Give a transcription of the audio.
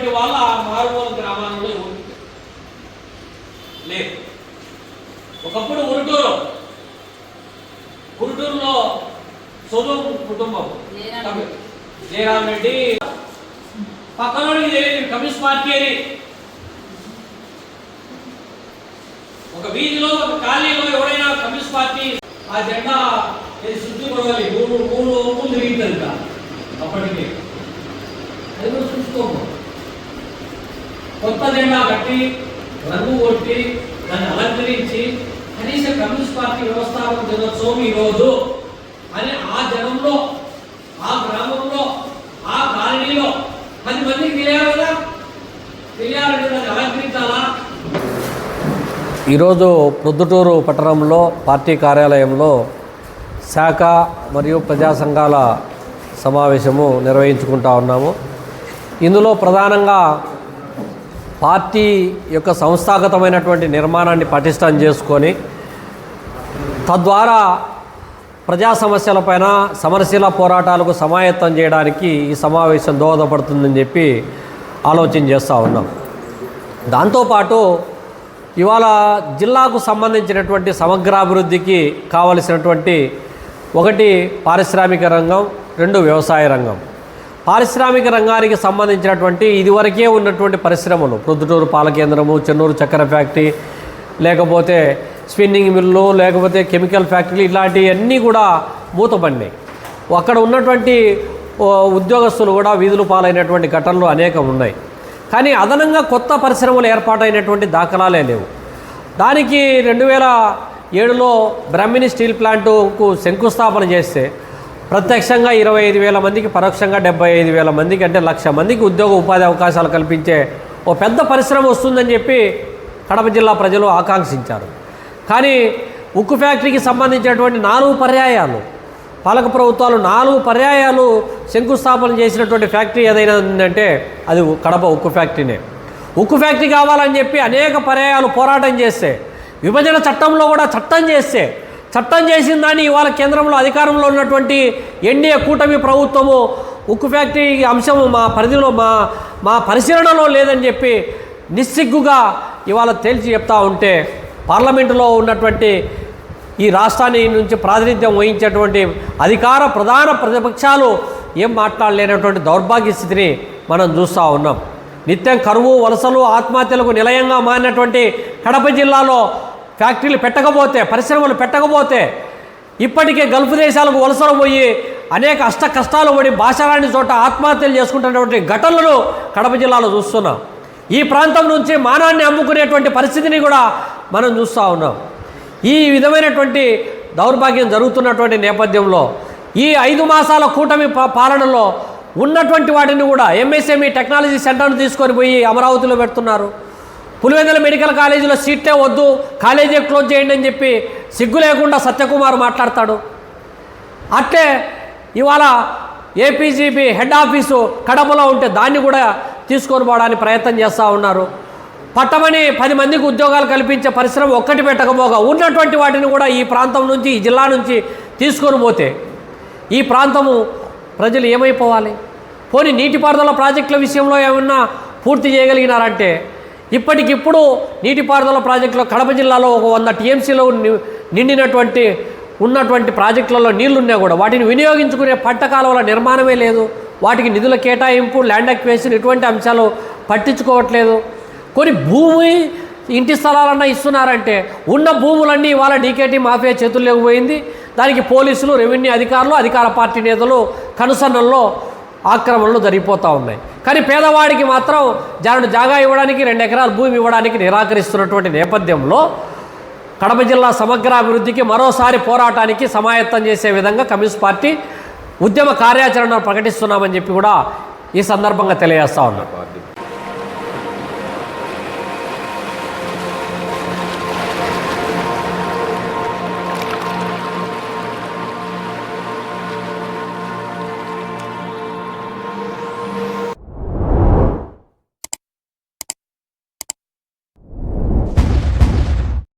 ఉన్నటువంటి వాళ్ళ మారుమూల గ్రామాలలో లేదు. ఒకప్పుడు ఉరుటూరులో సోదం కుటుంబం జయరామ్ రెడ్డి పక్కనోడికి తెలియదు కమ్యూనిస్ట్ పార్టీ అని. ఒక వీధిలో ఒక కాలనీలో ఎవరైనా కమ్యూనిస్ట్ పార్టీ ఆ జెండా శుద్ధి పడవాలి మూడు వంపులు తిరిగిందంట. అప్పటికి అది కూడా చూసుకోము. కొత్త జెండా కట్టి రంగు కొట్టి దాన్ని అలంకరించి కనీసం కమ్యూనిస్ట్ పార్టీ వ్యవస్థాపక దినోత్సవం ఈరోజు అని ఆ జనంలో ఆ గ్రామంలో ఆ కాలనీలో 10 మందికి తెలియాలి కదా. తెలియాలంటే దాన్ని అలంకరించాలా. ఈరోజు ప్రొద్దుటూరు పట్టణంలో పార్టీ కార్యాలయంలో శాఖ మరియు ప్రజా సంఘాల సమావేశము నిర్వహించుకుంటా ఉన్నాము. ఇందులో ప్రధానంగా పార్టీ యొక్క సంస్థాగతమైనటువంటి నిర్మాణాన్ని పటిష్టం చేసుకొని తద్వారా ప్రజా సమస్యలపైన సమరశీల పోరాటాలకు సమాయత్తం చేయడానికి ఈ సమావేశం దోహదపడుతుందని చెప్పి ఆలోచన చేస్తూ ఉన్నాం. దాంతోపాటు ఇవాళ జిల్లాకు సంబంధించినటువంటి సమగ్రాభివృద్ధికి కావలసినటువంటి 1 పారిశ్రామిక రంగం, 2 వ్యవసాయ రంగం. పారిశ్రామిక రంగానికి సంబంధించినటువంటి ఇదివరకే ఉన్నటువంటి పరిశ్రమలు ప్రొద్దుటూరు పాల కేంద్రము, చెన్నూరు చక్కెర ఫ్యాక్టరీ, లేకపోతే స్పిన్నింగ్ మిల్లు, లేకపోతే కెమికల్ ఫ్యాక్టరీలు ఇలాంటివన్నీ కూడా మూతపడినాయి. అక్కడ ఉన్నటువంటి ఉద్యోగస్తులు కూడా వీధులు పాలైనటువంటి ఘటనలు అనేకం ఉన్నాయి. కానీ అదనంగా కొత్త పరిశ్రమలు ఏర్పాటైనటువంటి దాఖలాలే లేవు. దానికి 2007లో బ్రహ్మిణి స్టీల్ ప్లాంటుకు శంకుస్థాపన చేస్తే ప్రత్యక్షంగా 25,000 మందికి, పరోక్షంగా 75,000 మందికి, అంటే 1,00,000 మందికి ఉద్యోగ ఉపాధి అవకాశాలు కల్పించే ఓ పెద్ద పరిశ్రమ వస్తుందని చెప్పి కడప జిల్లా ప్రజలు ఆకాంక్షించారు. కానీ ఉక్కు ఫ్యాక్టరీకి సంబంధించినటువంటి 4 పర్యాయాలు పాలక ప్రభుత్వాలు 4 పర్యాయాలు శంకుస్థాపన చేసినటువంటి ఫ్యాక్టరీ ఏదైనా ఉందంటే అది కడప ఉక్కు ఫ్యాక్టరీనే. ఉక్కు ఫ్యాక్టరీ కావాలని చెప్పి అనేక పర్యాయాలు పోరాటం చేస్తే, విభజన చట్టంలో కూడా చట్టం చేసిన దాన్ని ఇవాళ కేంద్రంలో అధికారంలో ఉన్నటువంటి ఎన్డీఏ కూటమి ప్రభుత్వము ఉక్కు ఫ్యాక్టరీ అంశము మా పరిధిలో మా పరిశీలనలో లేదని చెప్పి నిస్సిగ్గుగా ఇవాళ తేల్చి చెప్తా ఉంటే, పార్లమెంటులో ఉన్నటువంటి ఈ రాష్ట్రాన్ని నుంచి ప్రాతినిధ్యం వహించేటువంటి ప్రధాన ప్రతిపక్షాలు ఏం మాట్లాడలేనటువంటి దౌర్భాగ్య స్థితిని మనం చూస్తూ ఉన్నాం. నిత్యం కరువు, వలసలు, ఆత్మహత్యలకు నిలయంగా మారినటువంటి కడప జిల్లాలో ఫ్యాక్టరీలు పెట్టకపోతే, పరిశ్రమలు పెట్టకపోతే ఇప్పటికే గల్ఫ్ దేశాలకు వలసలు పోయి అనేక కష్టాలు పడి భాషరాని చోట ఆత్మహత్యలు చేసుకుంటున్నటువంటి ఘటనలను కడప జిల్లాలో చూస్తున్నాం. ఈ ప్రాంతం నుంచి మానాన్ని అమ్ముకునేటువంటి పరిస్థితిని కూడా మనం చూస్తూ ఉన్నాం. ఈ విధమైనటువంటి దౌర్భాగ్యం జరుగుతున్నటువంటి నేపథ్యంలో ఈ 5 మాసాల కూటమి పాలనలో ఉన్నటువంటి వాటిని కూడా ఎంఎస్ఎంఈ టెక్నాలజీ సెంటర్ను తీసుకొని పోయి అమరావతిలో పెడుతున్నారు. పులివెందుల మెడికల్ కాలేజీలో సీట్లే వద్దు, కాలేజీ క్లోజ్ చేయండి అని చెప్పి సిగ్గు లేకుండా సత్యకుమార్ మాట్లాడతాడు. అట్లే ఇవాళ ఏపీజీబీ హెడ్ ఆఫీసు కడపలో ఉంటే దాన్ని కూడా తీసుకొని పోవడానికి ప్రయత్నం చేస్తూ ఉన్నారు. పట్టమని 10 మందికి ఉద్యోగాలు కల్పించే పరిశ్రమ ఒక్కటి పెట్టకపోగా ఉన్నటువంటి వాటిని కూడా ఈ ప్రాంతం నుంచి, ఈ జిల్లా నుంచి తీసుకొని పోతే ఈ ప్రాంతము ప్రజలు ఏమైపోవాలి? పోనీ నీటిపారుదల ప్రాజెక్టుల విషయంలో ఏమన్నా పూర్తి చేయగలిగినారంటే ఇప్పటికిప్పుడు నీటిపారుదల ప్రాజెక్టులో కడప జిల్లాలో ఒక 100 టీఎంసీలో ఉన్నటువంటి ప్రాజెక్టులలో నీళ్లున్నా కూడా వాటిని వినియోగించుకునే పట్టకాలువల నిర్మాణమే లేదు. వాటికి నిధుల కేటాయింపు, ల్యాండ్ అక్విజిషన్ ఇటువంటి అంశాలు పట్టించుకోవట్లేదు. కొన్ని భూమి, ఇంటి స్థలాలన్నా ఇస్తున్నారంటే ఉన్న భూములన్నీ ఇవాళ డీకేటీ మాఫియా చేతుల్లోకి పోయింది. దానికి పోలీసులు, రెవెన్యూ అధికారులు, అధికార పార్టీ నేతలు కనుసన్నల్లో ఆక్రమణలు జరిగిపోతూ ఉన్నాయి. కానీ పేదవాడికి మాత్రం జాగా ఇవ్వడానికి 2 ఎకరాల భూమి ఇవ్వడానికి నిరాకరిస్తున్నటువంటి నేపథ్యంలో కడప జిల్లా సమగ్రాభివృద్ధికి మరోసారి పోరాటానికి సమాయత్తం చేసే విధంగా కమ్యూనిస్ట్ పార్టీ ఉద్యమ కార్యాచరణ ప్రకటిస్తున్నామని చెప్పి కూడా ఈ సందర్భంగా తెలియజేస్తా ఉన్నాం.